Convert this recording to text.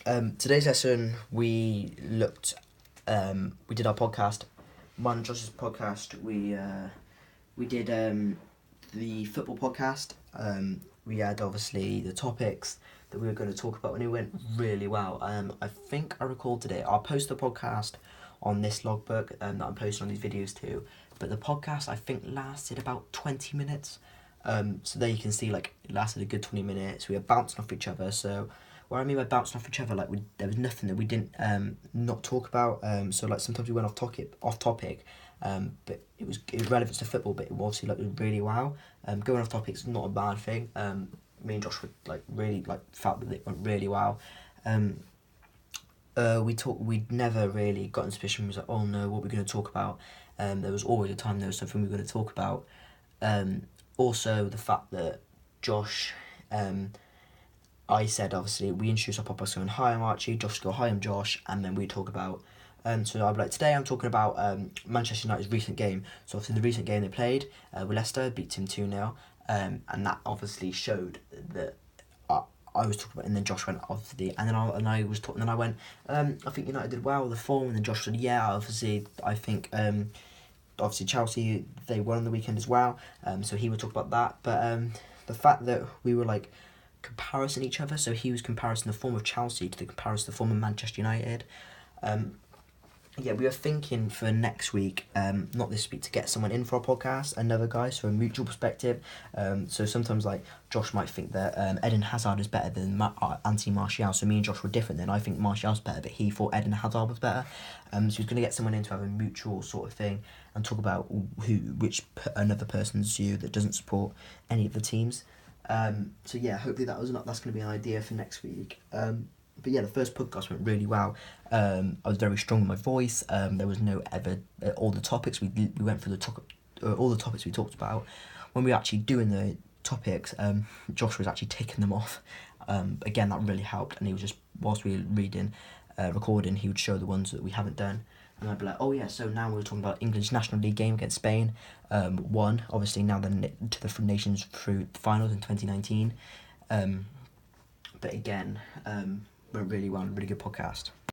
Today's lesson we did our podcast, mine and Josh's podcast. We did the football podcast. We had obviously the topics that we were going to talk about, and it went really well. I think I recorded it. I'll post the podcast on this logbook that I'm posting on these videos too. But the podcast I think lasted about 20 minutes. So there you can see like it lasted a good 20 minutes. We were bouncing off each other. So what I mean by bouncing off each other, like there was nothing that we didn't not talk about. So like sometimes we went off topic, but it was relevant to football, but it was obviously like really wow. Going off topic is not a bad thing. Me and Josh were like really like felt that it went really well. We'd never really got into a position where we was like, oh no, what we're going to talk about. There was always a time there was something we were going to talk about. Also the fact that Josh, I said obviously we introduced our podcast going, hi, I'm Archie. Josh go, hi, I'm Josh, and then we talk about. So I'll be like, today I'm talking about Manchester United's recent game. So obviously the recent game they played with Leicester, beat him 2-0, and that obviously showed that I was talking about, and then Josh went obviously, and then I was talking, and then I went, I think United did well the form, and then Josh said, yeah, obviously I think obviously Chelsea they won on the weekend as well, so he would talk about that, but the fact that we were like comparison each other, so he was comparison the form of Chelsea to the comparison the form of Manchester United. Yeah, we were thinking for next week, not this week, to get someone in for our podcast, another guy, so a mutual perspective. So sometimes, like, Josh might think that Eden Hazard is better than Anthony Martial, so me and Josh were different then. I think Martial's better, but he thought Eden Hazard was better. So he's going to get someone in to have a mutual sort of thing and talk about another person's view that doesn't support any of the teams. So yeah, hopefully that's going to be an idea for next week. But yeah, the first podcast went really well. I was very strong in my voice. There was no ever all the topics we went through all the topics we talked about. When we were actually doing the topics, Josh was actually taking them off. Again, that really helped, and he was just whilst we were recording, he would show the ones that we haven't done, and I'd be like, oh yeah, so now we're talking about England's National League game against Spain. Won obviously now to the Nations through finals in 2019. But again, went really well, really good podcast.